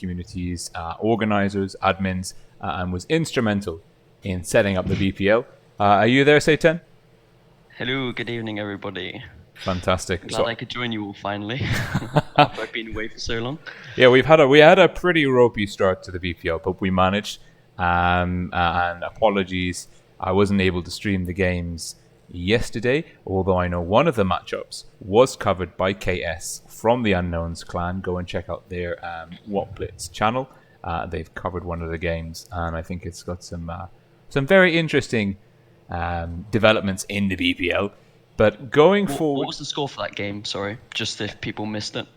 communities, organizers, admins, and was instrumental in setting up the BPL. Are you there, Satan? Hello, good evening, everybody. Fantastic. Glad I could join you all finally after I've been away for so long. Yeah, we had a pretty ropey start to the BPL, but we managed. And apologies, I wasn't able to stream the games yesterday, although I know one of the matchups was covered by KS from the Unknowns clan. Go and check out their Blitz channel. They've covered one of the games, and I think it's got some very interesting developments in the BPL. But going forward, what was the score for that game? Sorry, just if people missed it,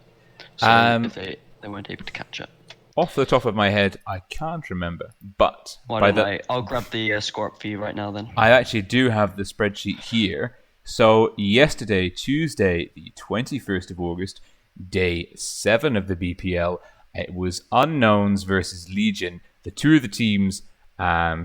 so if they weren't able to catch it. Off the top of my head, I can't remember, but I'll grab the score up for you right now then. I actually do have the spreadsheet here. So yesterday, Tuesday, the 21st of August, day 7 of the BPL, it was Unknowns versus Legion. The two of the teams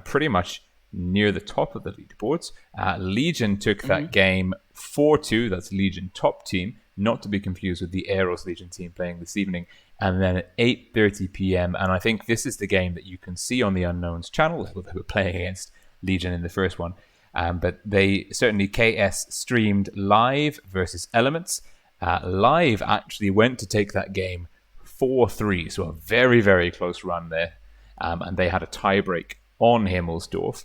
pretty much near the top of the leaderboards. Legion took that game 4-2. That's Legion top team, not to be confused with the EROS Legion team playing this evening. And then at 8:30 p.m. And I think this is the game that you can see on the Unknowns channel. They were playing against Legion in the first one. But they certainly, KS streamed Live versus Elements. Live actually went to take that game 4-3. So a very, very close run there. And they had a tiebreak on Himmelsdorf.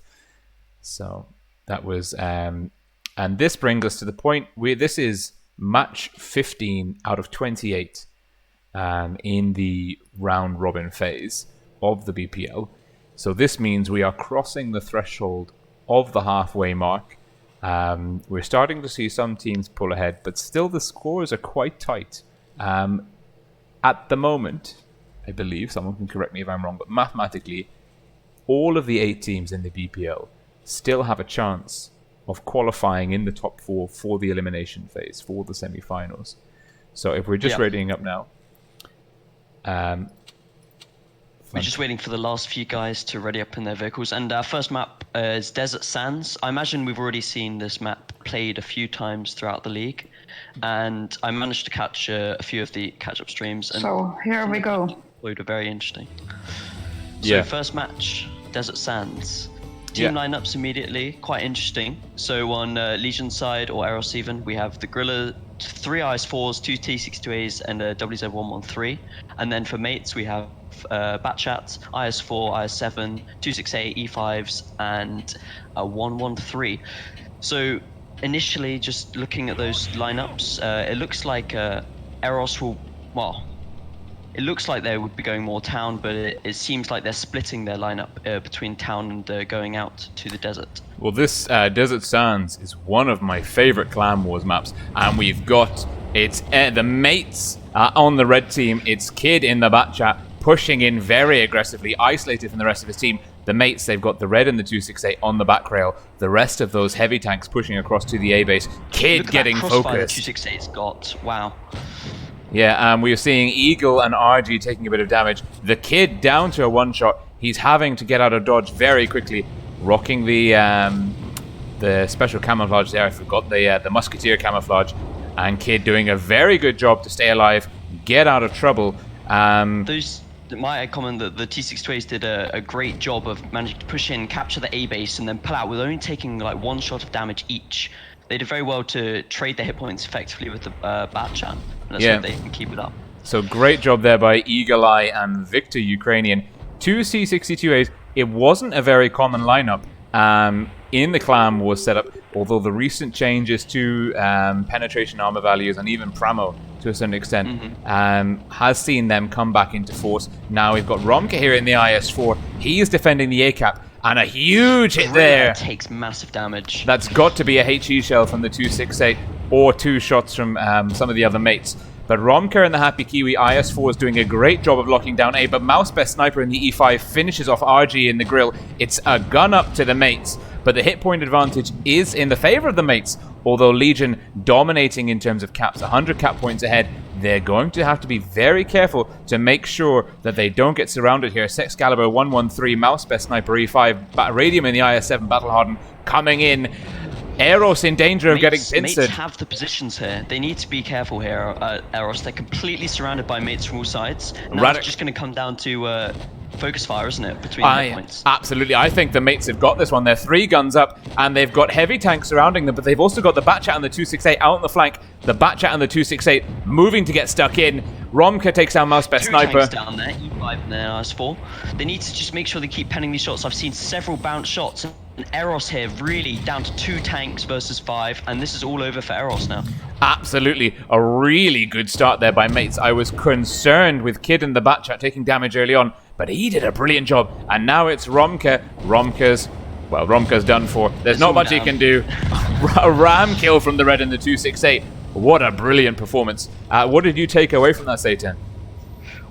So that was... and this brings us to the point where this is match 15 out of 28. In the round robin phase of the BPL. So this means we are crossing the threshold of the halfway mark. We're starting to see some teams pull ahead, but still the scores are quite tight. At the moment, I believe, someone can correct me if I'm wrong, but mathematically, all of the 8 teams in the BPL still have a chance of qualifying in the top 4 for the elimination phase, for the semi-finals. So if we're just readying up now, we're just waiting for the last few guys to ready up in their vehicles. And our first map is Desert Sands. I imagine we've already seen this map played a few times throughout the league. And I managed to catch a few of the catch-up streams. And so here we go. Are very interesting. So first match, Desert Sands. Team lineups immediately, quite interesting. So on Legion side, or Eros even, we have the Gorilla, 3 IS4s, 2 T62As, and a WZ113. And then for mates, we have Batchats, IS4, IS7, 268 E5s, and a 113. So initially, just looking at those lineups, it looks like Eros will, it looks like they would be going more town, but it seems like they're splitting their lineup between town and going out to the desert. Well, this Desert Sands is one of my favorite Clan Wars maps, and we've got the mates on the red team. It's Kid in the Batchat pushing in very aggressively, isolated from the rest of his team. The mates, they've got the red and the 268 on the back rail. The rest of those heavy tanks pushing across to the A base. Kid getting focused. The 268's got, wow. Yeah, we are seeing Eagle and RG taking a bit of damage. The Kid down to a one-shot. He's having to get out of dodge very quickly, rocking the special camouflage there. I forgot the Musketeer camouflage. And Kid doing a very good job to stay alive, get out of trouble. Might I comment that the T62As did a great job of managing to push in, capture the A base, and then pull out with only taking like 1 shot of damage each. They did very well to trade their hit points effectively with the Batchat. Let's hope they can keep it up. So great job there by Eagle Eye and Victor Ukrainian. 2 C62As. It wasn't a very common lineup in the Clan Wars setup, although the recent changes to penetration armor values and even Pramo to a certain extent has seen them come back into force. Now we've got Romka here in the IS4. He is defending the ACAP. And a huge hit there. Takes massive damage. That's got to be a HE shell from the 268 or 2 shots from some of the other mates. But Romker and the Happy Kiwi IS4 is doing a great job of locking down A, but Mouse Best Sniper in the E5 finishes off RG in the grill. It's a gun up to the mates, but the hit point advantage is in the favor of the mates, although Legion dominating in terms of caps, 100 cap points ahead. They're going to have to be very careful to make sure that they don't get surrounded here. Sexcalibur 113, Mouse Best Sniper E5, Radium in the IS7, Battle Harden coming in. EROS in danger of getting Mates pincered. have the positions here. They need to be careful here, EROS. They're completely surrounded by mates from all sides. Now it's just going to come down to focus fire, isn't it, between the points? Absolutely. I think the mates have got this one. They're 3 guns up, and they've got heavy tanks surrounding them, but they've also got the Batchat and the 268 out on the flank. The Batchat and the 268 moving to get stuck in. Romka takes down Mouse Best Sniper. 2 tanks down there, E5 and then IS4. They need to just make sure they keep penning these shots. I've seen several bounce shots, and EROS here really down to 2 tanks versus 5, and this is all over for EROS now. Absolutely. A really good start there by mates. I was concerned with Kid and the Batchat taking damage early on, but he did a brilliant job. And now it's Romka. Romka's done for. There's not much he can do. A ram kill from the red in the 268. What a brilliant performance. What did you take away from that, Satan?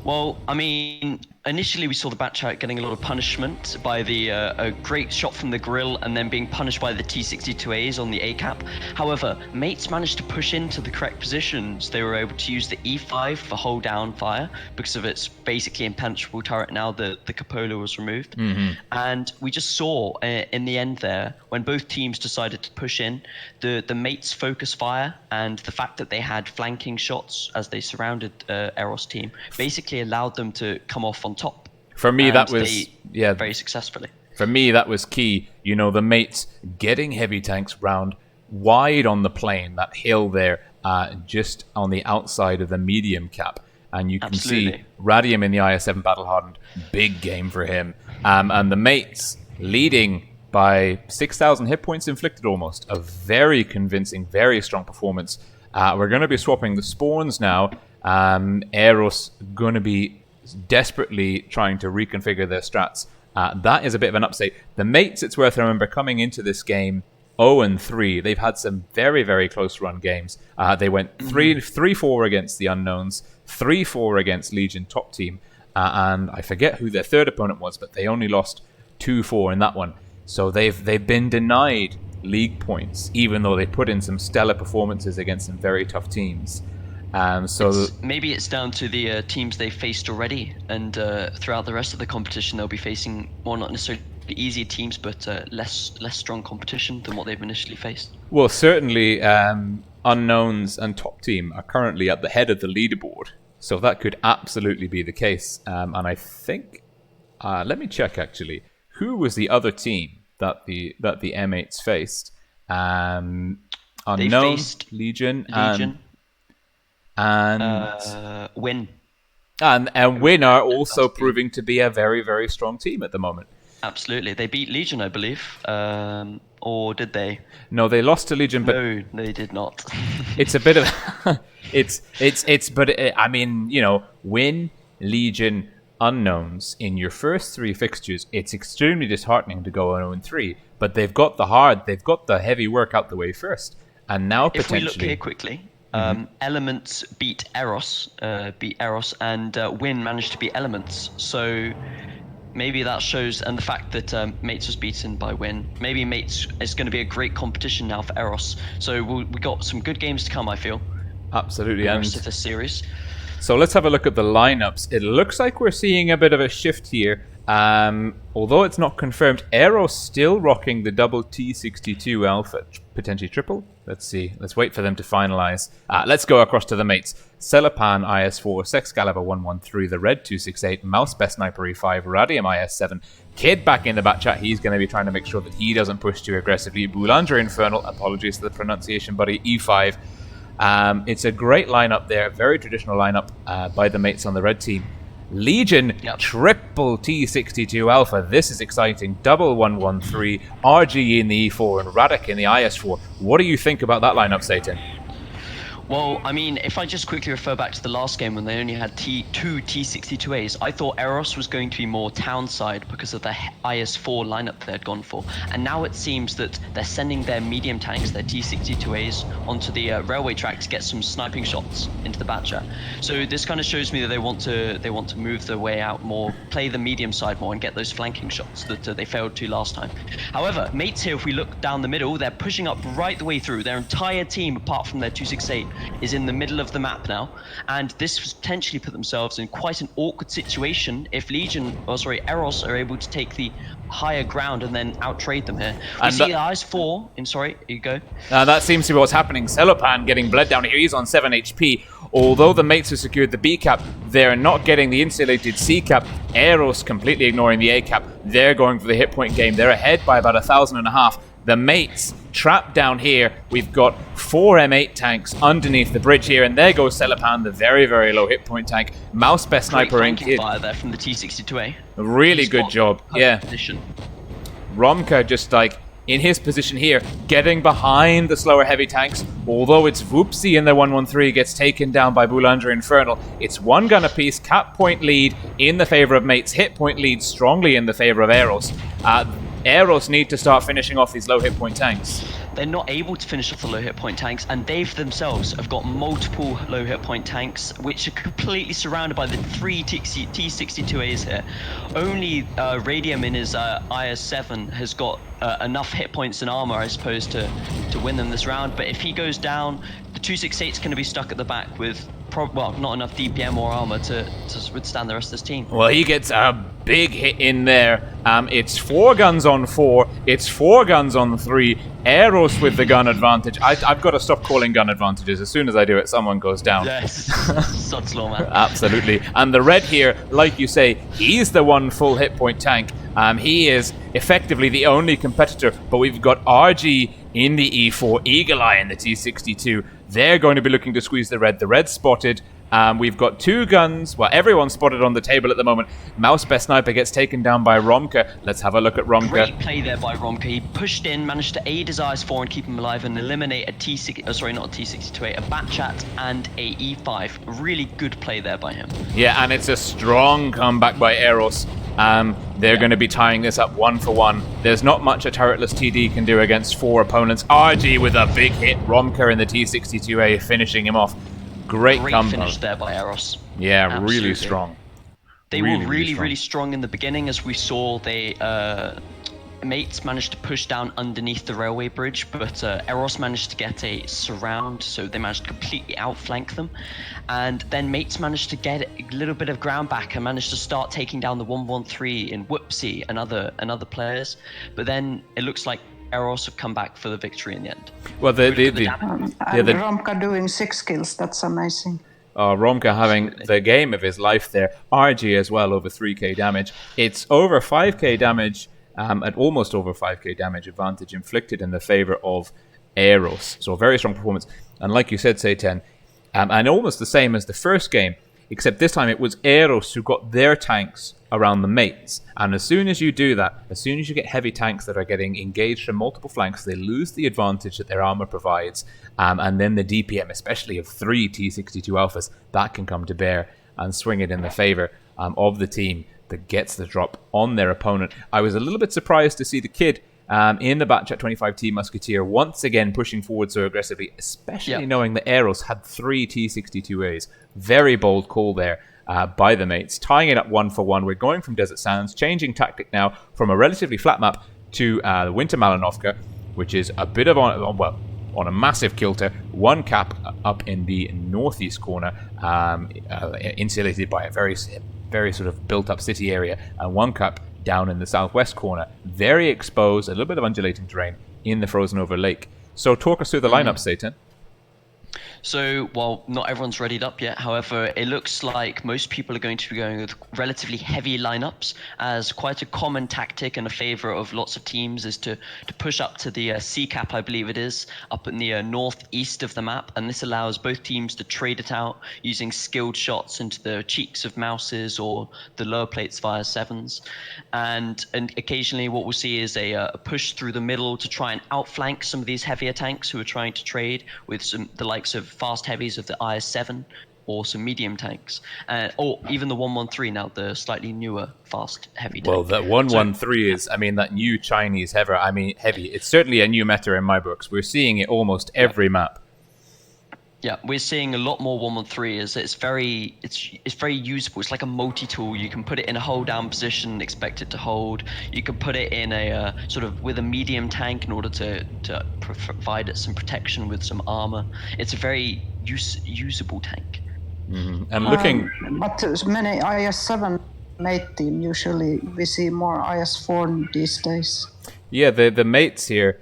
Well, I mean, initially we saw the Batchat getting a lot of punishment by the a great shot from the grill and then being punished by the T62As on the A cap. However, mates managed to push into the correct positions. They were able to use the E5 for hold down fire because of its basically impenetrable turret now that the cupola was removed. And we just saw in the end there, when both teams decided to push in, the mates focus fire and the fact that they had flanking shots as they surrounded EROS team basically allowed them to come off on top. For me, that was very successfully. For me, that was key. You know, the mates getting heavy tanks round wide on the plane, that hill there, just on the outside of the medium cap. And you can see Radium in the IS-7 battle hardened. Big game for him. And the mates leading by 6,000 hit points inflicted almost. A very convincing, very strong performance. We're going to be swapping the spawns now. EROS going to be desperately trying to reconfigure their strats. That is a bit of an upset. The mates, it's worth remember, coming into this game 0-3. They've had some very, very close run games. They went 3-4 against the Unknowns, 3-4 against Legion top team, and I forget who their third opponent was, but they only lost 2-4 in that one. So they've been denied league points, even though they put in some stellar performances against some very tough teams. Maybe it's down to the teams they faced already, and throughout the rest of the competition they'll be facing more not necessarily easier teams, but less strong competition than what they've initially faced. Well, certainly Unknowns and top team are currently at the head of the leaderboard, so that could absolutely be the case. And I think, let me check actually, who was the other team that the M8s faced? Unknown, faced Legion. And Win. And Win are also proving to be a very, very strong team at the moment. Absolutely. They beat Legion, I believe. Or did they? No, they lost to Legion, but no, they did not. It's a bit of I mean, you know, Win, Legion, Unknowns in your first 3 fixtures, it's extremely disheartening to go 0-3, but they've got the heavy work out the way first. And now potentially, if we look here quickly, Elements beat EROS, and Win managed to beat Elements. So maybe that shows, and the fact that Mates was beaten by Win, maybe Mates is going to be a great competition now for EROS. So we got some good games to come, I feel. Absolutely, the rest of the series. So let's have a look at the lineups. It looks like we're seeing a bit of a shift here. Although it's not confirmed, EROS still rocking the double T62 Alpha, potentially triple. Let's see. Let's wait for them to finalize. Let's go across to the mates. Celapan IS4, Sexcalibur 113, the Red 268, Mouse Best Sniper E5, Radium IS7, Kid back in the back chat. He's going to be trying to make sure that he doesn't push too aggressively. Boulanger Infernal, apologies for the pronunciation, buddy, E5. It's a great lineup there, very traditional lineup by the mates on the red team. Legion, triple T62 Alpha. This is exciting. Double 113, RG in the E4, and Radek in the IS4. What do you think about that lineup, Satan? Well, I mean, if I just quickly refer back to the last game when they only had two T62As, I thought EROS was going to be more town side because of the IS4 lineup they had gone for. And now it seems that they're sending their medium tanks, their T62As, onto the railway track to get some sniping shots into the Batchat. So this kind of shows me that they want to move their way out more, play the medium side more, and get those flanking shots that they failed to last time. However, mates here, if we look down the middle, they're pushing up right the way through. Their entire team, apart from their 268, is in the middle of the map now, and this has potentially put themselves in quite an awkward situation if EROS are able to take the higher ground and then out-trade them here. We see Eyes 4, sorry, you go. That seems to be what's happening. Celopan getting bled down here. He's on 7 HP. Although the mates have secured the B cap, they're not getting the insulated C cap. EROS completely ignoring the A cap. They're going for the hit point game. They're ahead by about 1,500. The mates trapped down here. We've got 4 M8 tanks underneath the bridge here, and there goes Celopan, the very, very low hit point tank. Mouse best sniper in kid. Fire there from the T62A. Really good job. Yeah. Position. Romka just like in his position here, getting behind the slower heavy tanks. Although it's Whoopsie in the 113 gets taken down by Boulanger Infernal. It's 1 gun apiece, cap point lead in the favor of mates, hit point lead strongly in the favor of EROS. EROS need to start finishing off these low hit point tanks. They're not able to finish off the low hit point tanks, and they themselves have got multiple low hit point tanks, which are completely surrounded by the 3 T62As here. Only Radium in his IS-7 has got enough hit points and armor, I suppose, to win them this round. But if he goes down, the 268's going to be stuck at the back with not enough DPM or armor to withstand the rest of this team. Well, he gets a big hit in there. It's 4 guns on 4. It's 4 guns on 3. EROS with the gun advantage. I've got to stop calling gun advantages. As soon as I do it, someone goes down. Yes, such slow, man. Absolutely. And the red here, like you say, he's the 1 full hit point tank. He is effectively the only competitor, but we've got RG in the E4, Eagle Eye in the T62. They're going to be looking to squeeze the red. The red spotted. We've got 2 guns. Well, everyone's spotted on the table at the moment. Mouse best sniper gets taken down by Romka. Let's have a look at Romka. Great play there by Romka. He pushed in, managed to aid his IS-4 and keep him alive and eliminate a T62A, a Batchat and a E5. Really good play there by him. Yeah, and it's a strong comeback by EROS. They're going to be tying this up 1 for 1. There's not much a turretless TD can do against 4 opponents. RG with a big hit. Romka in the T62A finishing him off. Great combo. Finish there by EROS. Yeah, absolutely. Really strong. They were really strong in the beginning, as we saw. They mates managed to push down underneath the railway bridge, but EROS managed to get a surround, so they managed to completely outflank them. And then mates managed to get a little bit of ground back and managed to start taking down the 113 in Whoopsie and other players. But then it looks like EROS have come back for the victory in the end. Well, Romka doing 6 kills, that's amazing. Romka having the game of his life there. RG as well, over 3k damage. It's over 5k damage, at almost over 5k damage advantage inflicted in the favor of EROS. So a very strong performance. And like you said, Satan, and almost the same as the first game, except this time it was EROS who got their tanks around the mates. And as soon as you do that, as soon as you get heavy tanks that are getting engaged from multiple flanks, they lose the advantage that their armor provides. And then the DPM, especially of 3 T62 alphas, that can come to bear and swing it in the favor of the team that gets the drop on their opponent. I was a little bit surprised to see the kid in the Batchat 25T Musketeer once again pushing forward so aggressively, especially knowing that EROS had 3 T62As. Very bold call there by the mates, tying it up 1 for 1. We're going from Desert Sands, changing tactic now from a relatively flat map to the Winter Malinovka, which is a bit of on a massive kilter. 1 cap up in the northeast corner, insulated by a very sort of built-up city area, and 1 cap down in the southwest corner, very exposed, a little bit of undulating terrain in the frozen over lake. So talk us through the lineup, Satan. So, while not everyone's readied up yet, however, it looks like most people are going to be going with relatively heavy lineups, as quite a common tactic and a favor of lots of teams is to push up to the C cap, I believe it is, up in the northeast of the map, and this allows both teams to trade it out using skilled shots into the cheeks of mouses or the lower plates via 7s. And occasionally what we'll see is a push through the middle to try and outflank some of these heavier tanks who are trying to trade with the likes of fast heavies of the IS-7 or some medium tanks, or even the 113 now, the slightly newer fast heavy tank. Well, that 113 is, that new Chinese heavy, it's certainly a new meta in my books. We're seeing it almost every map. Yeah, we're seeing a lot more 113 as it's very usable. It's like a multi-tool. You can put it in a hold down position, expect it to hold. You can put it in a sort of with a medium tank in order to provide it some protection with some armor. It's a very usable tank. And looking... But many IS-7 mate team, usually we see more IS-4 these days. Yeah, the mates here,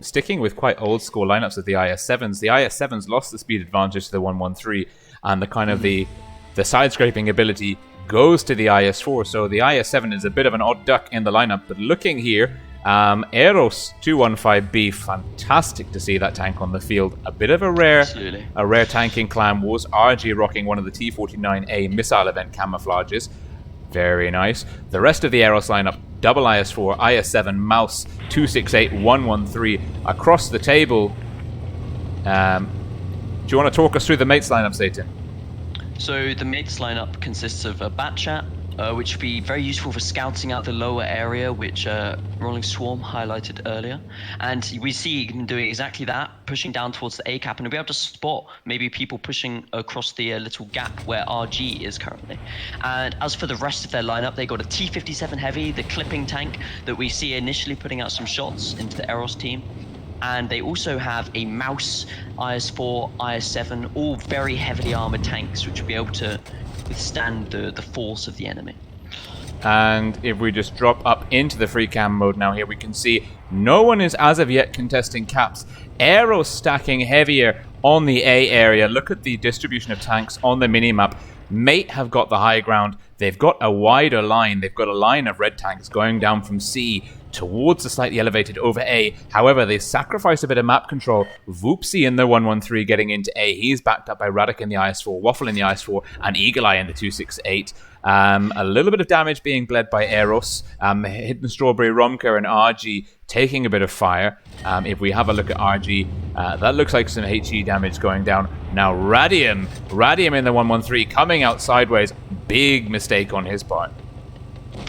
sticking with quite old school lineups of the IS-7s. The IS-7s lost the speed advantage to the 113, and the kind of the side scraping ability goes to the IS-4. So the IS-7 is a bit of an odd duck in the lineup. But looking here, EROS 215B, fantastic to see that tank on the field. A bit of a rare tanking clan was RG rocking one of the T-49A missile event camouflages. Very nice. The rest of the EROS lineup, double IS-4, IS-7, Mouse, 268, 113 across the table. Do you want to talk us through the mates lineup, Satan? So the mates lineup consists of a bat chat, which would be very useful for scouting out the lower area, which Rolling Swarm highlighted earlier. And we see him doing exactly that, pushing down towards the A cap, and we'll be able to spot maybe people pushing across the little gap where RG is currently. And as for the rest of their lineup, they got a T-57 Heavy, the clipping tank that we see initially putting out some shots into the EROS team. And they also have a Mouse, IS-4, IS-7, all very heavily armored tanks, which will be able to withstand the force of the enemy. And if we just drop up into the free cam mode now, here we can see no one is as of yet contesting caps. EROS stacking heavier on the A area. Look at the distribution of tanks on the minimap. Mate have got the high ground. They've got a wider line. They've got a line of red tanks going down from C towards the slightly elevated over A. However, they sacrificed a bit of map control. Voopsy in the 113 getting into A. He's backed up by Radic in the IS-4, Waffle in the IS-4, and Eagle Eye in the 268. A little bit of damage being bled by EROS. Hidden Strawberry, Romka, and RG taking a bit of fire. If we have a look at RG, that looks like some HE damage going down. Now Radium in the 113 coming out sideways. Big mistake on his part.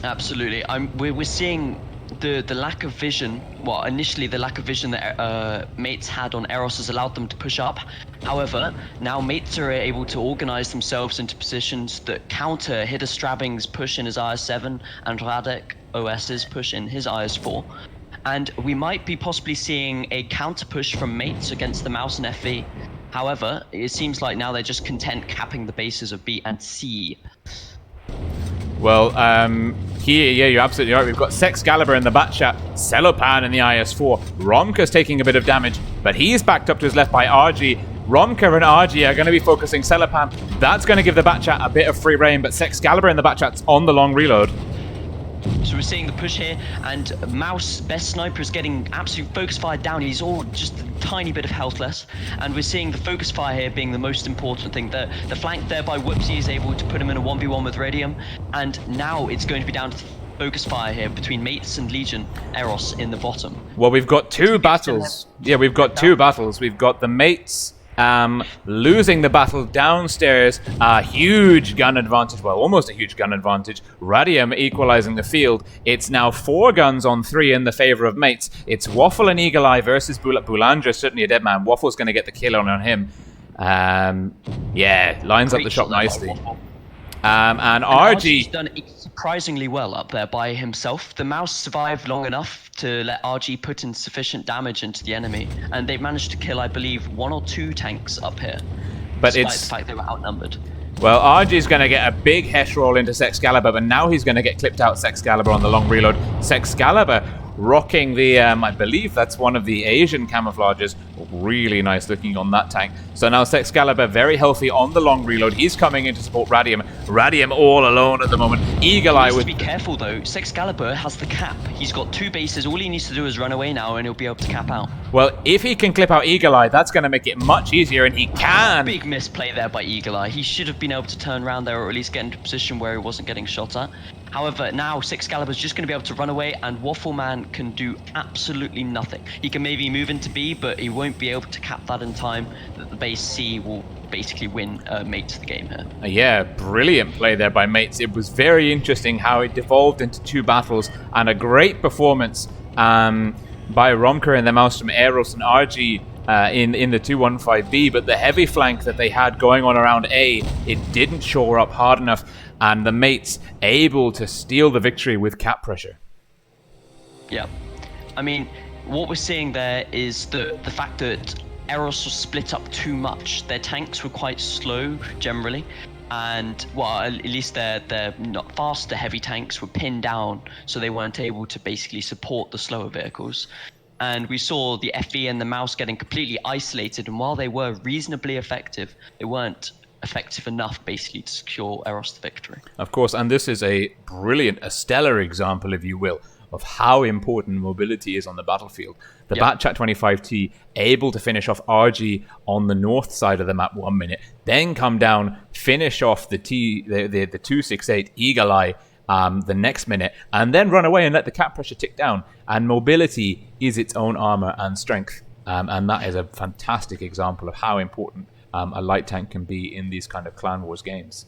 Absolutely. We're seeing the lack of vision. Well, initially the lack of vision that mates had on EROS has allowed them to push up. However, now mates are able to organize themselves into positions that counter Hidda Strabbing's push in his IS-7 and Radek OS's push in his IS-4. And we might be possibly seeing a counter push from mates against the Mouse and FV. However, it seems like now they're just content capping the bases of B and C. Well, here, yeah, you're absolutely right. We've got Sexcalibur in the Batchat, Celopan in the IS-4. Romka's taking a bit of damage, but he's backed up to his left by RG. Romka and RG are going to be focusing Celopan. That's going to give the Batchat a bit of free reign, but Sexcalibur in the Batchat's on the long reload. So we're seeing the push here, and Mouse, best sniper, is getting absolute focus fire down. He's all just a tiny bit of health less, and we're seeing the focus fire here being the most important thing. The flank there by Whoopsie is able to put him in a 1v1 with Radium, and now it's going to be down to focus fire here between Mates and Legion, EROS in the bottom. Well, we've got two battles. Yeah, we've got two battles. We've got the Mates losing the battle downstairs, a huge gun advantage, well, almost a huge gun advantage. Radium equalizing the field. It's now 4 guns on 3 in the favor of Mates. It's Waffle and Eagle Eye versus Bulandra, certainly a dead man. Waffle's going to get the kill on him. Yeah, lines up the shot nicely. And RG's done surprisingly well up there by himself. The Mouse survived long enough to let RG put in sufficient damage into the enemy, and they've managed to kill, I believe, 1 or 2 tanks up here. But despite it's the fact they were outnumbered. Well, RG's going to get a big hesh roll into Sexcalibur, but now he's going to get clipped out Sexcalibur on the long reload. Sexcalibur rocking the, I believe that's one of the Asian camouflages. Really nice looking on that tank. So now Sexcalibur very healthy on the long reload. He's coming in to support Radium. Radium all alone at the moment. Eagle Eye with... Be careful though, Sexcalibur has the cap. He's got 2 bases. All he needs to do is run away now and he'll be able to cap out. Well, if he can clip out Eagle Eye, that's going to make it much easier, and he can. Big misplay there by Eagle Eye. He should have been able to turn around there, or at least get into a position where he wasn't getting shot at. However, now Sexcalibur's just going to be able to run away, and Waffleman can do absolutely nothing. He can maybe move into B, but he won't be able to cap that in time. That the base C will basically win Mates the game here. Yeah, brilliant play there by Mates. It was very interesting how it devolved into 2 battles, and a great performance by Romka and the Mouse from EROS and RG in the 215B, but the heavy flank that they had going on around A, it didn't shore up hard enough, and the Mates able to steal the victory with cap pressure. Yeah, I mean, what we're seeing there is the fact that EROS was split up too much. Their tanks were quite slow generally, and well, at least their not faster heavy tanks were pinned down, so they weren't able to basically support the slower vehicles. And we saw the FE and the mouse getting completely isolated, and while they were reasonably effective, they weren't effective enough basically to secure EROS the victory. Of course, and this is a stellar example, if you will, of how important mobility is on the battlefield. The Batchat 25T able to finish off RG on the north side of the map 1 minute, then come down, finish off the 268 Eagle Eye the next minute, and then run away and let the cap pressure tick down. And mobility is its own armor and strength, and that is a fantastic example of how important a light tank can be in these kind of Clan Wars games.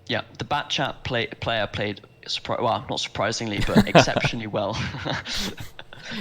Yeah, the Batchat player played, well, not surprisingly, but exceptionally well.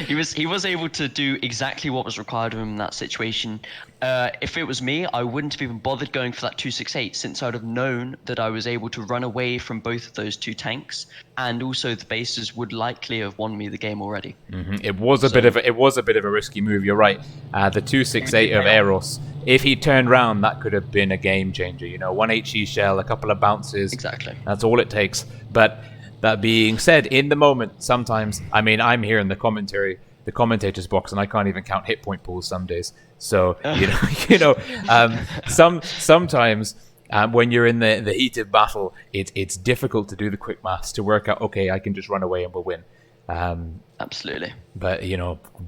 He was able to do exactly what was required of him in that situation. If it was me, I wouldn't have even bothered going for that 268, since I would have known that I was able to run away from both of those two tanks, and also the bases would likely have won me the game already. It was a bit of a risky move. You're right. The 268 of EROS, if he turned round, that could have been a game changer. You know, 1 HE shell, a couple of bounces. Exactly. That's all it takes. But that being said, in the moment, sometimes, I mean, I'm here in the commentator's box, and I can't even count hit point pools some days. So sometimes when you're in the heat of battle, it's difficult to do the quick maths to work out. Okay, I can just run away and we'll win. Absolutely. But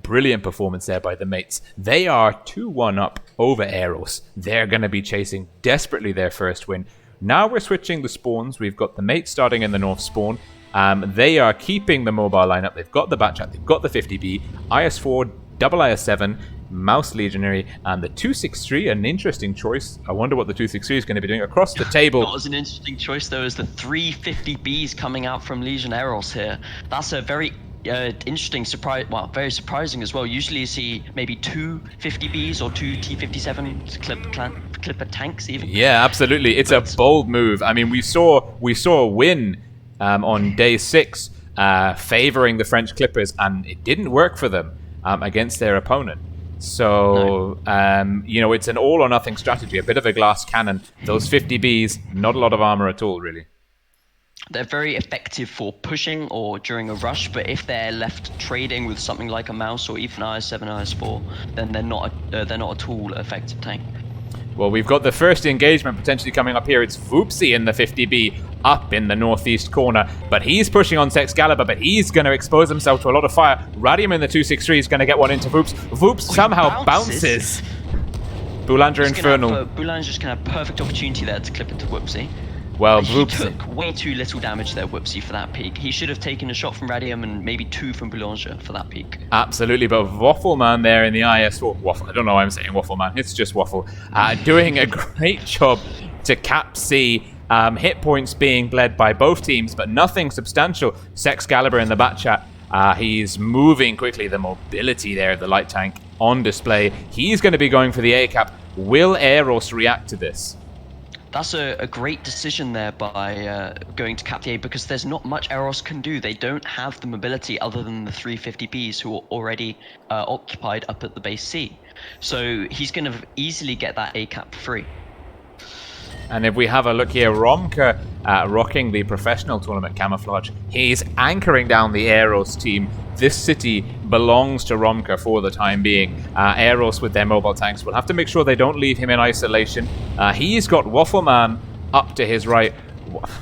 brilliant performance there by the mates. They are 2-1 up over EROS. They're going to be chasing desperately their first win. Now we're switching the spawns. We've got the mates starting in the north spawn. They are keeping the mobile lineup. They've got the Batchat, they've got the 50B, IS4, double IS7, Mouse Legionary, and the 263. An interesting choice. I wonder what the 263 is going to be doing across the table. That was an interesting choice, though, as the 350Bs coming out from Legion EROS here. That's a very interesting surprise. Well, very surprising as well. Usually you see maybe 2 50Bs or 2 T57 Clipper tanks even. Yeah, absolutely. It's a bold move. I mean, we saw a win on day 6 favoring the French Clippers, and it didn't work for them against their opponent. So, it's an all or nothing strategy, a bit of a glass cannon. Those 50Bs, not a lot of armor at all, really. They're very effective for pushing or during a rush, but if they're left trading with something like a mouse or even IS7, IS4, then they're not at all effective tank. Well, we've got the first engagement potentially coming up here. It's Voopsy in the 50B up in the northeast corner, but he's pushing on Sexcalibur, but he's going to expose himself to a lot of fire. Radium in the 263 is going to get one into Voops. Voops somehow bounces. Boulanger Infernal. Boulanger's going to have perfect opportunity there to clip into Whoopsie. Well, he took way too little damage there, Whoopsie, for that peak. He should have taken a shot from Radium and maybe 2 from Boulanger for that peak. Absolutely, but Waffleman there in the IS4. Waffle. I don't know why I'm saying Waffleman. It's just Waffle. Doing a great job to cap C. Hit points being bled by both teams, but nothing substantial. Sexcalibur in the Batchat. He's moving quickly. The mobility there of the light tank on display. He's going to be going for the A cap. Will EROS react to this? That's a great decision there by going to cap the A, because there's not much EROS can do. They don't have the mobility other than the 350Bs who are already occupied up at the base C. So he's going to easily get that A cap free. And if we have a look here, Romka rocking the professional tournament camouflage. He's anchoring down the EROS team. This city belongs to Romka for the time being. EROS with their mobile tanks will have to make sure they don't leave him in isolation. He's got Waffleman up to his right.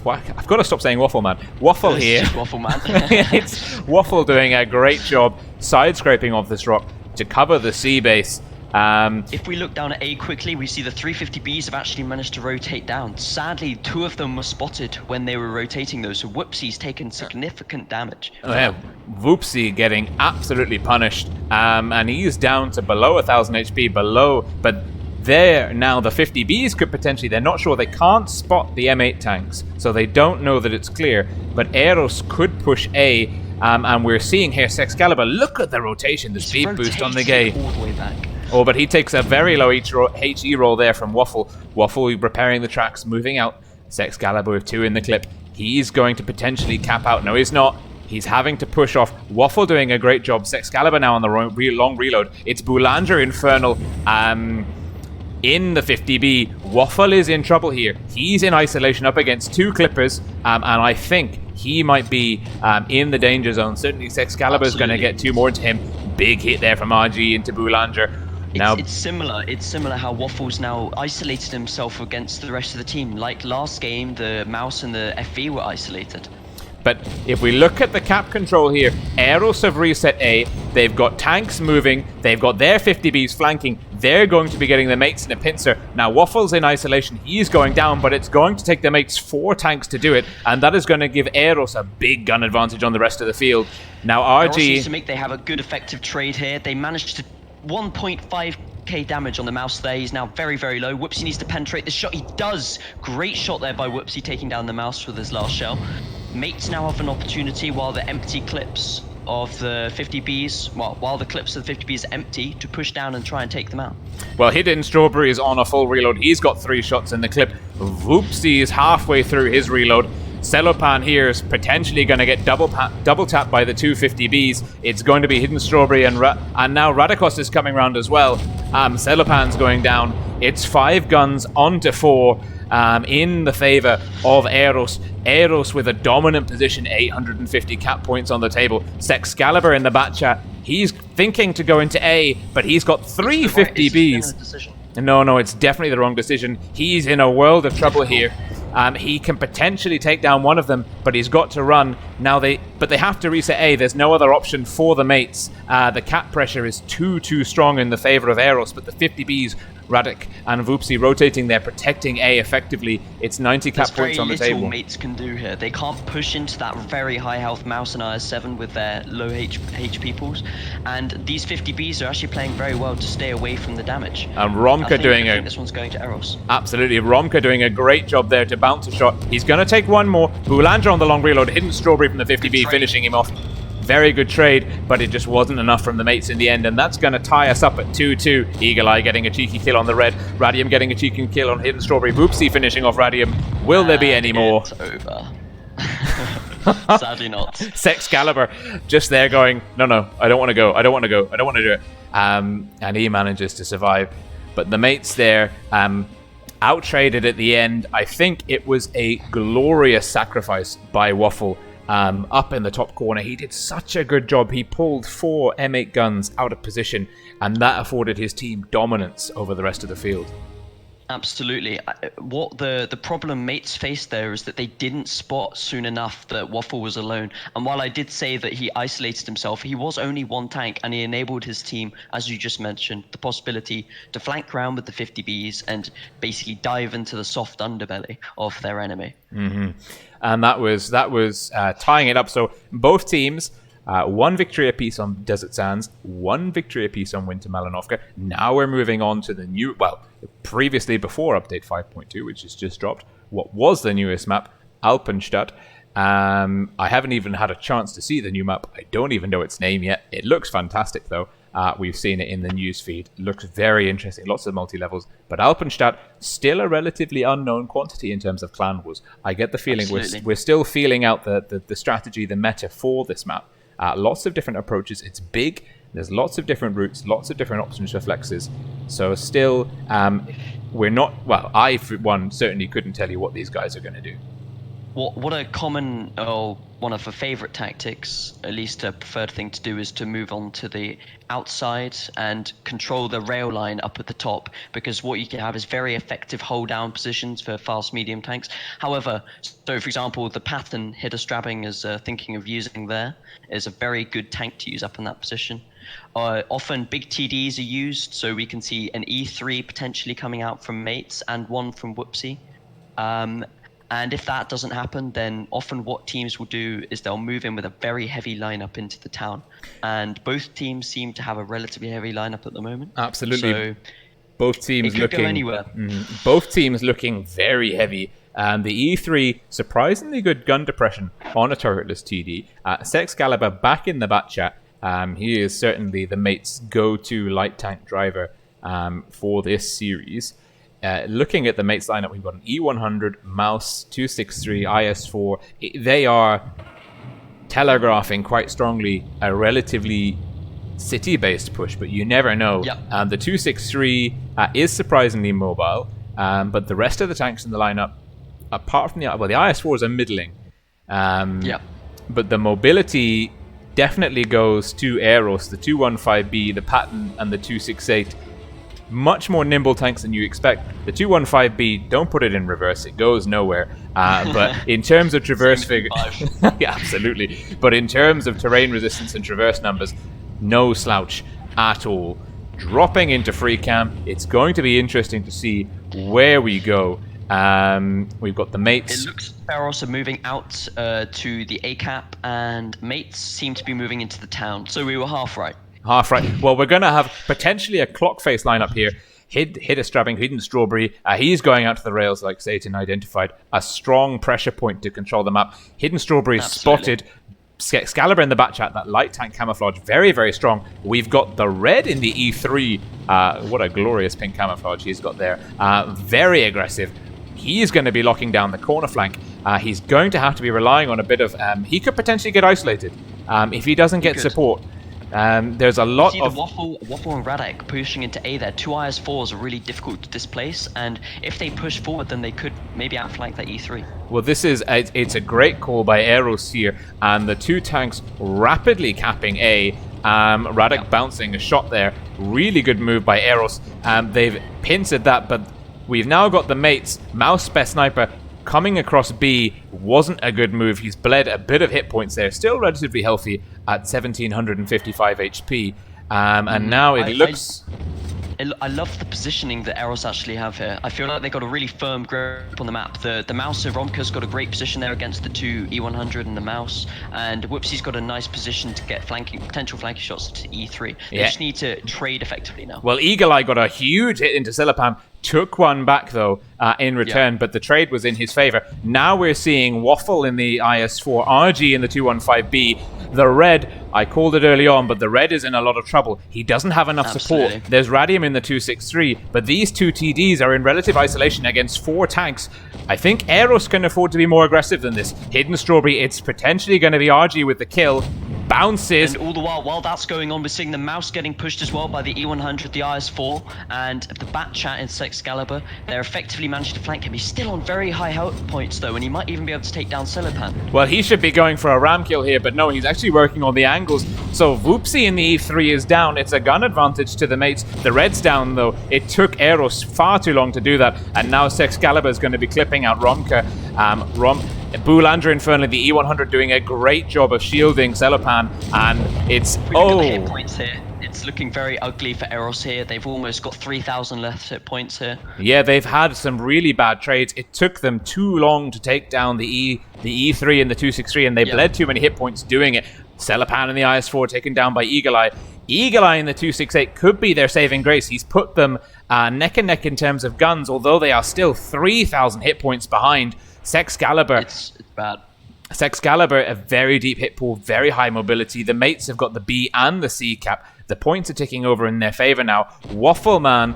I've got to stop saying Waffleman. Waffle here. Waffleman. It's Waffle doing a great job side-scraping off this rock to cover the C base. If we look down at A quickly, we see the 350Bs have actually managed to rotate down. Sadly, 2 of them were spotted when they were rotating those, so Whoopsie's taken significant damage. Oh, yeah. Whoopsie getting absolutely punished, and he's down to below 1,000 HP, but there now the 50Bs could potentially, they're not sure, they can't spot the M8 tanks, so they don't know that it's clear, but EROS could push A, and we're seeing here Sexcalibur, look at the rotation, the speed boost on the gay. All the way back. Oh, but he takes a very low HE roll there from Waffle. Waffle repairing the tracks, moving out. Sexcalibur with 2 in the clip. He's going to potentially cap out. No, he's not. He's having to push off. Waffle doing a great job. Sexcalibur now on the long reload. It's Boulanger Infernal in the 50B. Waffle is in trouble here. He's in isolation up against 2 Clippers, and I think he might be in the danger zone. Certainly Sexcalibur is going to get 2 more into him. Big hit there from RG into Boulanger. Now, it's similar how Waffle's now isolated himself against the rest of the team. Like last game, the Mouse and the FV were isolated. But if we look at the cap control here, EROS have reset A. They've got tanks moving. They've got their 50Bs flanking. They're going to be getting the mates in a pincer. Now, Waffle's in isolation. He's going down, but it's going to take the mates 4 tanks to do it. And that is going to give EROS a big gun advantage on the rest of the field. Now, RG... They have a good effective trade here. They managed to 1.5k damage on the Mouse there. He's now very, very low. Whoopsie needs to penetrate the shot. He does. Great shot there by Whoopsie, taking down the Mouse with his last shell. Mates now have an opportunity while the empty clips of the 50Bs, while the clips of the 50Bs are empty, to push down and try and take them out. Well, Hidden Strawberry is on a full reload. He's got 3 shots in the clip. Whoopsie is halfway through his reload. Celopan here is potentially going to get double tapped by the 2 50Bs. It's going to be Hidden Strawberry and now Radikos is coming around as well. Celopan's going down. It's 5 guns onto 4 in the favor of EROS. EROS with a dominant position, 850 cap points on the table. Sexcalibur in the bat chat. He's thinking to go into A, but he's got 3 50Bs. No, it's definitely the wrong decision. He's in a world of trouble here. He can potentially take down one of them, but he's got to run. Now they have to reset A. There's no other option for the mates. The cap pressure is too strong in the favor of EROS, but the 50Bs, Radik and Whoopsie rotating there, protecting A effectively. It's 90 cap points on the table. There's very little mates can do here. They can't push into that very high health Mouse and IS-7 with their low HP pools, and these 50Bs are actually playing very well to stay away from the damage. And Romka I think this one's going to EROS. Absolutely, Romka doing a great job there to bounce a shot. He's going to take one more. Boulanger on the long reload, Hidden Strawberry from the 50B, finishing him off. Very good trade, but it just wasn't enough from the mates in the end, and that's going to tie us up at 2-2. Eagle Eye getting a cheeky kill on the red. Radium getting a cheeky kill on Hidden Strawberry. Whoopsie finishing off Radium. Will there be any more? It's over. Sadly not. Sexcalibur just there going, no, I don't want to go. I don't want to do it. And he manages to survive. But the mates there out-traded at the end. I think it was a glorious sacrifice by Waffle. Up in the top corner, he did such a good job. He pulled 4 M8 guns out of position, and that afforded his team dominance over the rest of the field. Absolutely. What the problem mates faced there is that they didn't spot soon enough that Waffle was alone. And while I did say that he isolated himself, he was only 1 tank, and he enabled his team, as you just mentioned, the possibility to flank around with the 50Bs and basically dive into the soft underbelly of their enemy. Mm-hmm. And that was tying it up. So both teams, 1 victory apiece on Desert Sands, 1 victory apiece on Winter Malinovka. Now we're moving on to the new, previously before update 5.2, which has just dropped, what was the newest map, Alpenstadt. I haven't even had a chance to see the new map. I don't even know its name yet. It looks fantastic though. We've seen it in the news feed. It looks very interesting. Lots of multi-levels. But Alpenstadt, still a relatively unknown quantity in terms of clan wars. I get the feeling we're still feeling out the strategy, the meta for this map. Lots of different approaches. It's big. There's lots of different routes, lots of different options for flexes. So still, we're not... Well, I, for one, certainly couldn't tell you what these guys are going to do. What a common, one of the favorite tactics, at least a preferred thing to do, is to move on to the outside and control the rail line up at the top, because what you can have is very effective hold down positions for fast medium tanks. However, so for example, the Pathan Hidder Strabbing is thinking of using there is a very good tank to use up in that position. Often big TDs are used, so we can see an E3 potentially coming out from mates and 1 from Whoopsie. And if that doesn't happen, then often what teams will do is they'll move in with a very heavy lineup into the town. And both teams seem to have a relatively heavy lineup at the moment. Absolutely. So both teams it could go anywhere. Both teams looking very heavy. The E3, surprisingly good gun depression on a turretless TD. Sexcalibur back in the bat chat. He is certainly the mate's go-to light tank driver for this series. Looking at the mates lineup, we've got an E100, Mouse, 263, IS4. They are telegraphing quite strongly a relatively city-based push, but you never know. Yep. The 263 is surprisingly mobile, but the rest of the tanks in the lineup, apart from the IS-4s are middling. But the mobility definitely goes to EROS, the 215B, the Patton, and the 268. Much more nimble tanks than you expect. The 215B, don't put it in reverse, it goes nowhere. But in terms of traverse figure, yeah, absolutely. But in terms of terrain resistance and traverse numbers, no slouch at all. Dropping into free camp, it's going to be interesting to see where we go. We've got the mates. It looks EROS are moving out to the ACAP, and mates seem to be moving into the town. So we were half right. Half right. Well, we're going to have potentially a clock face lineup here. Hit a Strabbing, Hidden Strawberry. He's going out to the rails, like Satan identified. A strong pressure point to control the map. Hidden Strawberry spotted. Excalibur in the back chat, that light tank camouflage, very, very strong. We've got the red in the E3. What a glorious pink camouflage he's got there. Very aggressive. He's going to be locking down the corner flank. He's going to have to be relying on a bit of... he could potentially get isolated if he doesn't get support. There's a lot of... Waffle and Radek pushing into A there. 2 IS-4s are really difficult to displace, and if they push forward, then they could maybe outflank that E3. Well, it's a great call by EROS here, and the 2 tanks rapidly capping A. Radek bouncing a shot there. Really good move by EROS. They've pincered that, but we've now got the mates. Mouse Best Sniper coming across B wasn't a good move. He's bled a bit of hit points there. Still relatively healthy at 1755 HP. And now it looks... I love the positioning that EROS actually have here. I feel like they got a really firm grip on the map. The Mouse of Romka's got a great position there against the 2 E100 and the Mouse, and Whoopsie's got a nice position to get potential flanking shots to E3. They just need to trade effectively now. Well, Eagle Eye got a huge hit into Silapan, took one back though in return, but the trade was in his favor. Now we're seeing Waffle in the IS-4, RG in the 215B. The red, I called it early on, but the red is in a lot of trouble. He doesn't have enough support. There's Radium in the 263, but these 2 TDs are in relative isolation against 4 tanks. I think EROS can afford to be more aggressive than this. Hidden Strawberry, it's potentially going to be RG with the kill. Bounces. And all the while that's going on, we're seeing the Mouse getting pushed as well by the E100, the IS-4, and the Bat Chat in Excalibur. They're effectively managed to flank him. He's still on very high health points though, and he might even be able to take down Silapan. Well, he should be going for a ram kill here, but no, he's actually working on the angles. So Voopsie in the E3 is down. It's a gun advantage to the mates. The red's down though. It took EROS far too long to do that, and now Excalibur is going to be clipping out Romka. Boolandra Infernal, the E100 doing a great job of shielding Celopan, and it's... hit points here. It's looking very ugly for EROS here. They've almost got 3,000 left hit points here. Yeah, they've had some really bad trades. It took them too long to take down the E3 and the 263, and they bled too many hit points doing it. Celopan in the IS-4 taken down by Eagle Eye. Eagle Eye in the 268 could be their saving grace. He's put them neck and neck in terms of guns, although they are still 3,000 hit points behind. Excalibur. It's bad. Excalibur, a very deep hit pool, very high mobility. The mates have got the B and the C cap. The points are ticking over in their favor now. Waffle, man.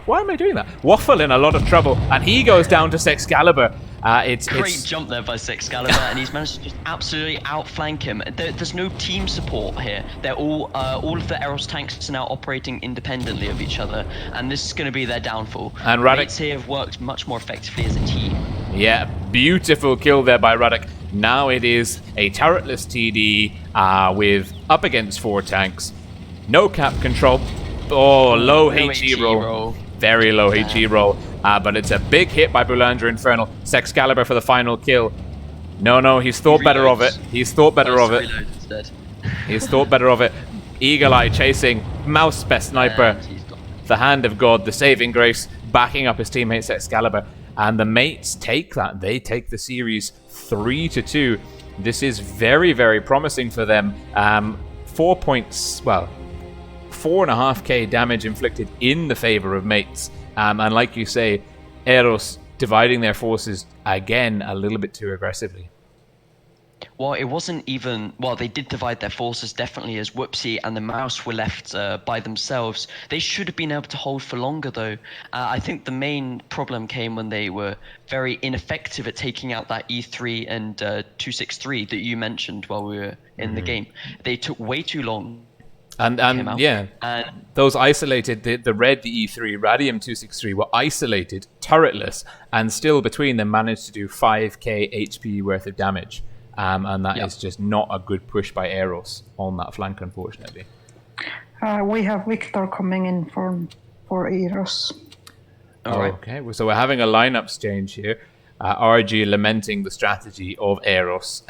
Why am I doing that? Waffle in a lot of trouble, and he goes down to Excalibur. Great jump there by Excalibur, and he's managed to just absolutely outflank him. There's no team support here. They're all of the EROS tanks are now operating independently of each other, and this is going to be their downfall. And Radek here have worked much more effectively as a team. Yeah, beautiful kill there by Radek. Now it is a turretless TD with up against 4 tanks. No cap control. Oh, low HE roll. Very low HE roll. But it's a big hit by Boolandra Infernal. Excalibur for the final kill. No, he's thought better of it. He's thought better of it. He's thought better of it. Eagle Eye chasing. Mouse Best Sniper. The Hand of God, the saving grace, backing up his teammates Excalibur. And the mates take that. They take the series 3-2. This is very, very promising for them. 4 points, well, 4.5k damage inflicted in the favor of mates. And like you say, EROS dividing their forces again a little bit too aggressively. Well, it wasn't even. Well, they did divide their forces definitely, as Whoopsie and the Mouse were left by themselves. They should have been able to hold for longer, though. I think the main problem came when they were very ineffective at taking out that E3 and 263 that you mentioned while we were in the game. They took way too long. And yeah, and those isolated, the red, the E3, Radium 263 were isolated, turretless, and still between them managed to do 5k HP worth of damage. And that is just not a good push by EROS on that flank, unfortunately. We have Victor coming in for EROS. Okay, so we're having a lineups change here. RG lamenting the strategy of EROS.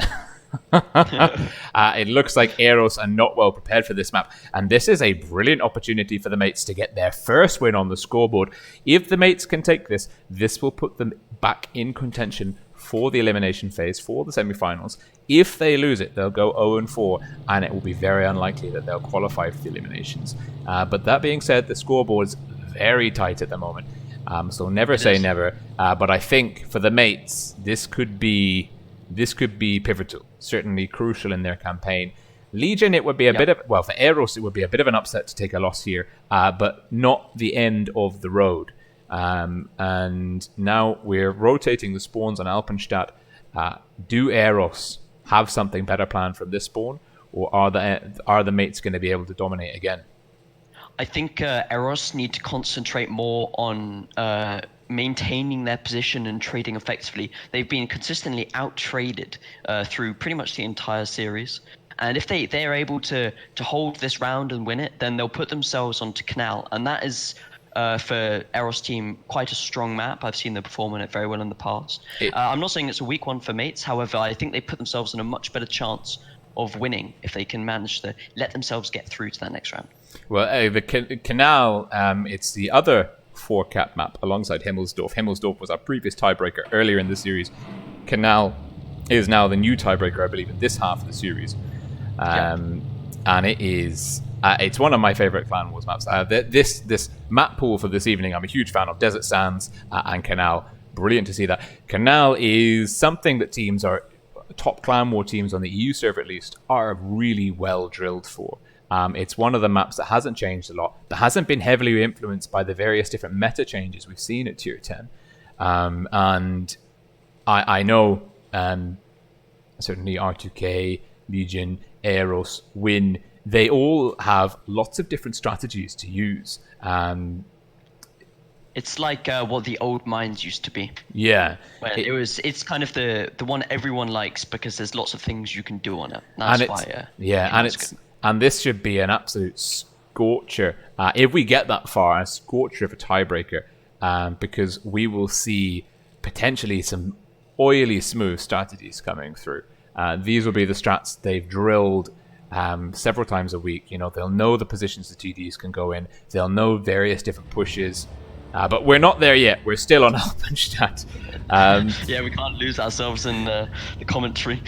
It looks like EROS are not well prepared for this map, and this is a brilliant opportunity for the mates to get their first win on the scoreboard. If the mates can take this, this will put them back in contention for the elimination phase, for the semi-finals. If they lose it, they'll go 0-4, and it will be very unlikely that they'll qualify for the eliminations. But that being said, the scoreboard is very tight at the moment, so never say never. But I think for the mates, this could be pivotal, certainly crucial in their campaign. Legion, it would be a bit of, well, for EROS, it would be a bit of an upset to take a loss here, but not the end of the road. And now we're rotating the spawns on Alpenstadt. Do EROS have something better planned from this spawn, or are the mates going to be able to dominate again? I think EROS need to concentrate more on maintaining their position and trading effectively. They've been consistently out-traded through pretty much the entire series. And if they're able to hold this round and win it, then they'll put themselves onto Canal. And that is, for EROS team, quite a strong map. I've seen them perform on it very well in the past. I'm not saying it's a weak one for mates. However, I think they put themselves in a much better chance of winning if they can manage to let themselves get through to that next round. Well, the Canal, it's the other 4-cap map alongside Himmelsdorf. Himmelsdorf was our previous tiebreaker earlier in the series. Canal is now the new tiebreaker, I believe, in this half of the series. And it is... it's one of my favorite Clan Wars maps. This map pool for this evening, I'm a huge fan of Desert Sands and Canal. Brilliant to see that. Canal is something that teams are, top Clan War teams on the EU server at least, are really well drilled for. It's one of the maps that hasn't changed a lot, that hasn't been heavily influenced by the various different meta changes we've seen at Tier 10. And I know certainly R2K, Legion, EROS, Win, they all have lots of different strategies to use. It's like what the old mines used to be. Yeah. It's kind of the one everyone likes because there's lots of things you can do on it. That's why. And this should be an absolute scorcher. If we get that far, a scorcher of a tiebreaker, because we will see potentially some oily smooth strategies coming through. These will be the strats they've drilled several times a week. You know, they'll know the positions the TDs can go in. They'll know various different pushes. But we're not there yet. We're still on Alpenstadt. Yeah, we can't lose ourselves in the commentary.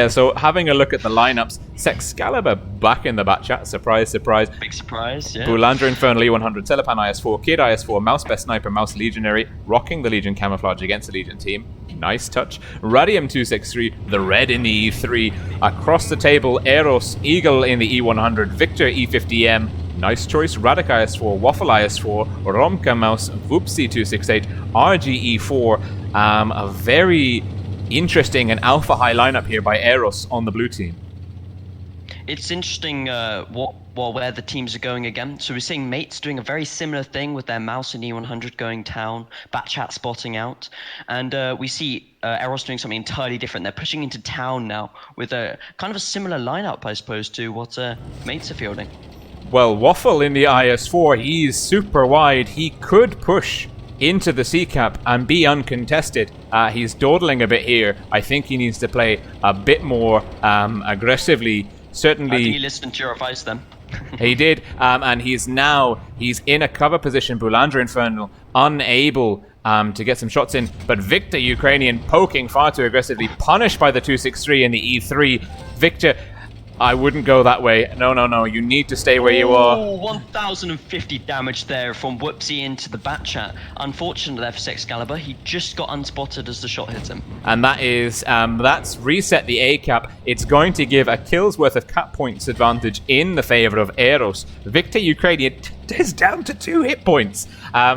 So having a look at the lineups, Sexcalibur back in the bat chat. Surprise, surprise. Big surprise, yeah. Boulandra Infernal E100, Telepan IS4, Kid IS4, Mouse Best Sniper, Mouse Legionary, rocking the Legion camouflage against the Legion team. Nice touch. Radium 263, the red in the E3. Across the table, EROS, Eagle in the E100, Victor E50M. Nice choice. Radic IS4, Waffle IS4, Romka Mouse, Vupsi 268, RGE4. A very interesting and alpha high lineup here by EROS on the blue team. It's interesting where the teams are going again. So we're seeing mates doing a very similar thing with their Mouse and E100 going town, Batchat spotting out. And we see EROS doing something entirely different. They're pushing into town now with a kind of a similar lineup, I suppose, to what mates are fielding. Well, Waffle in the IS4, he's super wide. He could push into the C-cap and be uncontested. He's dawdling a bit here. I think he needs to play a bit more aggressively. Certainly, he listened to your advice then. He did, and he's in a cover position. Boulandra Infernal unable to get some shots in, but Victor Ukrainian poking far too aggressively, punished by the 263 and the E3. Victor I wouldn't go that way. No. You need to stay where you are. 1,050 damage there from Whoopsie into the bat chat. Unfortunately there for Sexcalibur, he just got unspotted as the shot hit him. And that is, that's reset the A cap. It's going to give a kill's worth of cap points advantage in the favor of EROS. Victor Ukrainian is down to 2 hit points.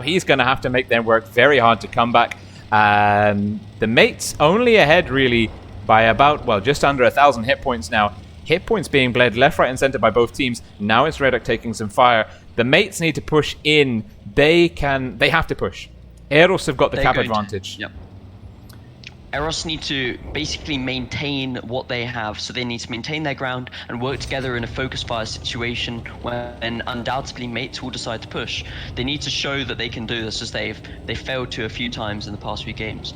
He's going to have to make them work very hard to come back. The mates only ahead really by about, well, just under 1,000 hit points now. Hit points being bled left, right, and center by both teams. Now it's Redduck taking some fire. The mates need to push in. They have to push. EROS have got the cap advantage. Yep. EROS need to basically maintain what they have, so they need to maintain their ground and work together in a focus fire situation when undoubtedly mates will decide to push. They need to show that they can do this, as they've failed to a few times in the past few games.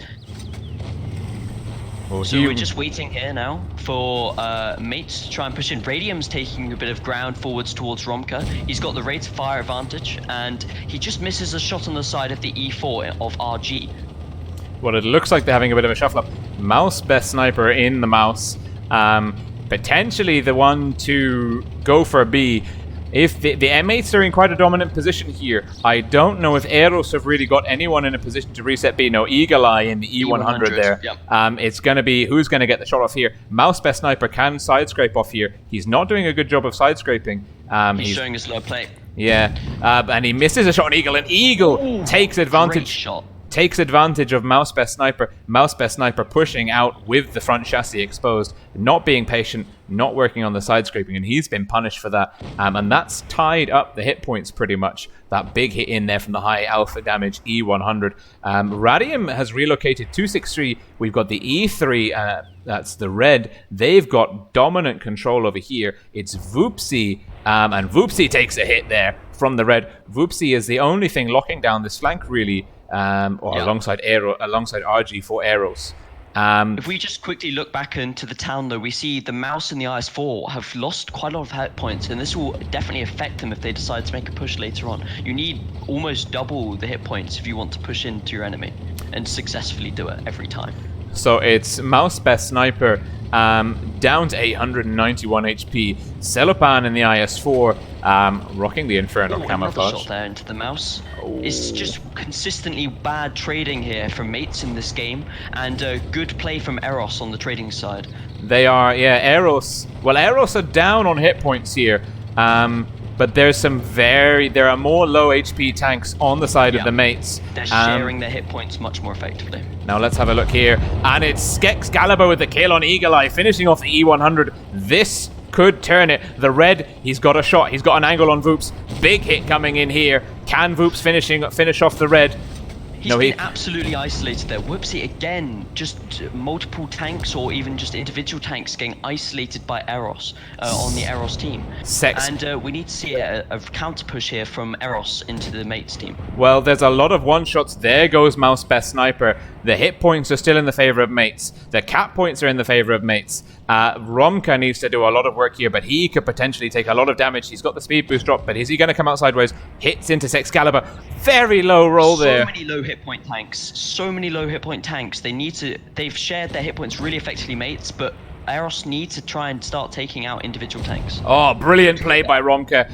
So we're just waiting here now for mates to try and push in. Radium's taking a bit of ground forwards towards Romka. He's got the rate of fire advantage, and he just misses a shot on the side of the E4 of RG. Well, it looks like they're having a bit of a shuffle up. Mouse, best sniper in the Mouse. Potentially the one to go for B. If the M8s are in quite a dominant position here, I don't know if EROS have really got anyone in a position to reset B. No, Eagle Eye in the E100 there. Yep. It's going to be who's going to get the shot off here. Mouse best sniper can side scrape off here. He's not doing a good job of side scraping. He's showing his low plate. Yeah, and he misses a shot on Eagle, and Eagle takes advantage. Great shot. Takes advantage of Mouse Best Sniper. Mouse Best Sniper pushing out with the front chassis exposed, not being patient, not working on the side scraping, and he's been punished for that. And that's tied up the hit points pretty much. That big hit in there from the high alpha damage E100. Radium has relocated 263. We've got the E3, that's the red. They've got dominant control over here. It's Voopsie, and Voopsie takes a hit there from the red. Voopsie is the only thing locking down this flank really. Alongside RG for EROS. If we just quickly look back into the town, though, we see the Mouse and the IS-4 have lost quite a lot of hit points, and this will definitely affect them if they decide to make a push later on. You need almost double the hit points if you want to push into your enemy, and successfully do it every time. So it's Mouse Best Sniper down to 891 HP. Celopan in the IS-4 rocking the Inferno camouflage. Another shot there into the Mouse. It's just consistently bad trading here from mates in this game, and good play from EROS on the trading side. They are, yeah, EROS. Well, EROS are down on hit points here. But there are more low HP tanks on the side of the mates. They're sharing their hit points much more effectively. Now let's have a look here. And it's Skexcalibur with the kill on Eagle Eye, finishing off the E100. This could turn it. The red, he's got a shot. He's got an angle on Voops. Big hit coming in here. Can Voops finish off the red? He's been absolutely isolated there. Whoopsie again, just multiple tanks or even just individual tanks getting isolated by EROS on the EROS team. And we need to see a counter push here from EROS into the mates team. Well, there's a lot of one-shots. There goes Mouse Best Sniper. The hit points are still in the favor of mates. The cap points are in the favor of mates. Romka needs to do a lot of work here, but he could potentially take a lot of damage. He's got the speed boost drop, but is he going to come out sideways? Hits into Sexcalibur. Very low roll there. So many low hit point tanks. So many low hit point tanks. They've shared their hit points really effectively, mates, but EROS need to try and start taking out individual tanks. Oh, brilliant play by Romka.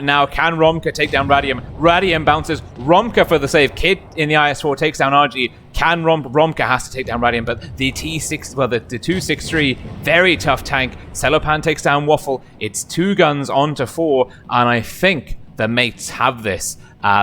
Now, can Romka take down Radium? Radium bounces. Romka for the save. Kid in the IS-4 takes down RG. Can Romka has to take down Radium, but the T6, well, the 263, very tough tank. Celopan takes down Waffle. It's 2 guns onto 4, and I think the mates have this.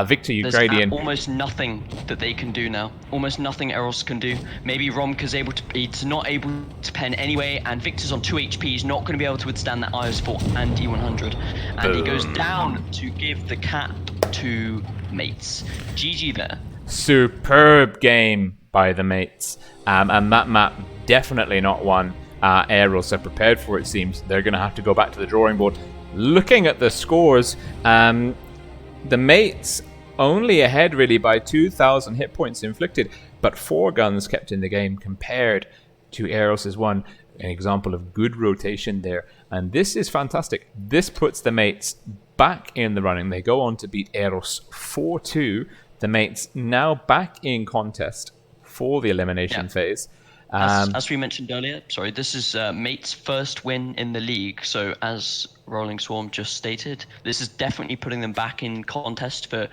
Victor Ukrainian. There's almost nothing that they can do now. Almost nothing EROS can do. Maybe Romka's he's not able to pen anyway, and Victor's on 2 HP. He's not going to be able to withstand that IS-4 and D100. And he goes down to give the cap to mates. GG there. Superb game by the mates. And that map, definitely not one EROS are prepared for, it seems. They're going to have to go back to the drawing board. Looking at the scores, the mates only ahead really by 2,000 hit points inflicted, but 4 guns kept in the game compared to EROS's 1. An example of good rotation there. And this is fantastic. This puts the mates back in the running. They go on to beat EROS 4-2. The mates now back in contest for the elimination phase. As we mentioned earlier, sorry, this is Mate's first win in the league. So as Rolling Swarm just stated, this is definitely putting them back in contest for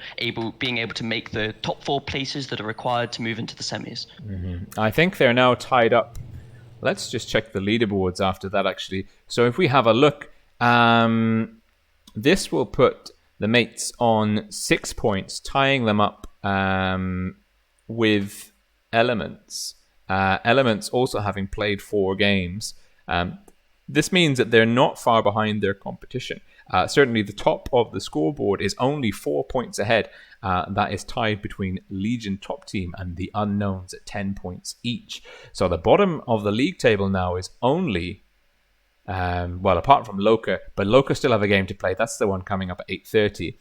being able to make the top 4 places that are required to move into the semis. I think they're now tied up. Let's just check the leaderboards after that, actually. So if we have a look, this will put the Mates on 6 points, tying them up with Elements. Elements also having played 4 games. This means that they're not far behind their competition. Certainly the top of the scoreboard is only 4 points ahead. That is tied between Legion top team and the Unknowns at 10 points each. So the bottom of the league table now is only, apart from Loka, but Loka still have a game to play. That's the one coming up at 8:30.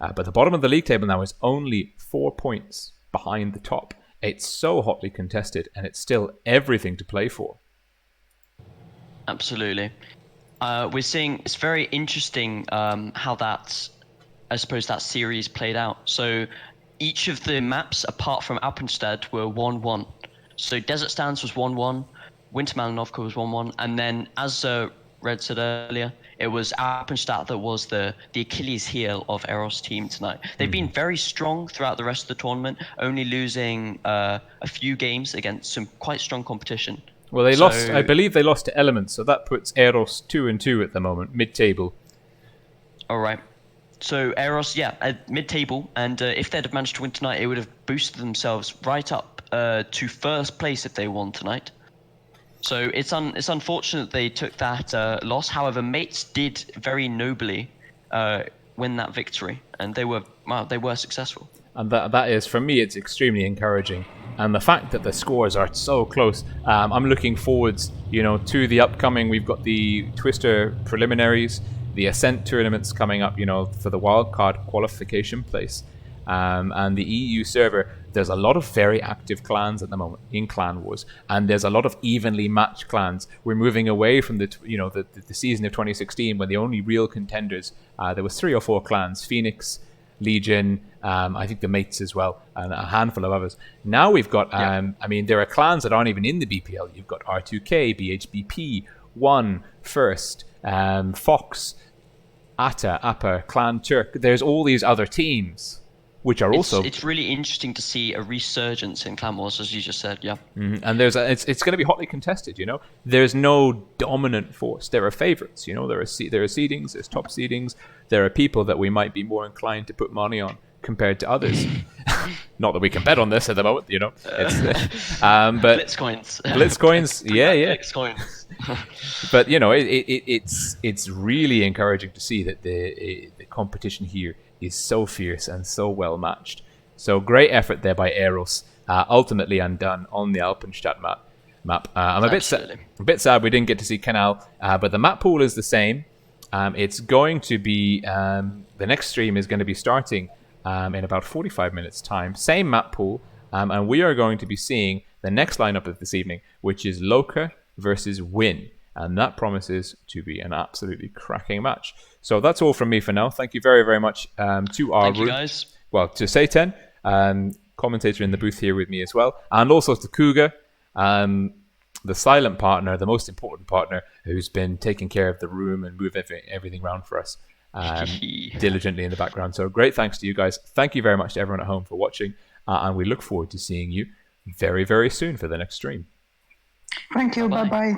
But the bottom of the league table now is only 4 points behind the top. It's so hotly contested, and it's still everything to play for. Absolutely. We're seeing it's very interesting how I suppose that series played out. So each of the maps, apart from Alpenstadt, were 1-1. So Desert Stands was 1-1, Winter Malinovka was 1-1, and then, as Red said earlier, it was Abstainers that was the Achilles heel of EROS team tonight. They've been very strong throughout the rest of the tournament, only losing a few games against some quite strong competition. Well, I believe they lost to Elements, so that puts EROS 2-2 at the moment, mid-table. All right. So EROS, at mid-table, and if they'd have managed to win tonight, it would have boosted themselves right up to first place if they won tonight. So it's unfortunate they took that loss. However, Mates did very nobly win that victory, and they were successful. And that is, for me, it's extremely encouraging. And the fact that the scores are so close, I'm looking forwards, to the upcoming. We've got the Twister preliminaries, the Ascent tournaments coming up, for the wildcard qualification place, and the EU server. There's a lot of very active clans at the moment in Clan Wars, and there's a lot of evenly matched clans. We're moving away from the season of 2016 when the only real contenders, there was 3 or 4 clans: Phoenix, Legion, I think the Mates as well, and a handful of others. Now we've got, there are clans that aren't even in the BPL. You've got R2K, BHBP, One, First, Fox, Appa, Clan Turk. There's all these other teams, which are also... It's really interesting to see a resurgence in Clan Wars, as you just said, yeah. Mm-hmm. And it's going to be hotly contested, There's no dominant force. There are favorites, There are seedings, there's top seedings. There are people that we might be more inclined to put money on compared to others. Not that we can bet on this at the moment, It's, but Blitz coins. Blitz coins, yeah. Blitz coins. But it's really encouraging to see that the competition here is so fierce and so well matched. So great effort there by EROS, ultimately undone on the Alpenstadt map. I'm a bit sad we didn't get to see Canal, but the map pool is the same. It's going to be the next stream is going to be starting in about 45 minutes time. Same map pool, and we are going to be seeing the next lineup of this evening, which is Loka versus Win. And that promises to be an absolutely cracking match. So that's all from me for now. Thank you very, very much to our... Thank you, guys. Well, to Satan, commentator in the booth here with me as well. And also to Kuga, the silent partner, the most important partner, who's been taking care of the room and move everything around for us diligently in the background. So great thanks to you guys. Thank you very much to everyone at home for watching. And we look forward to seeing you very, very soon for the next stream. Thank you. Bye-bye.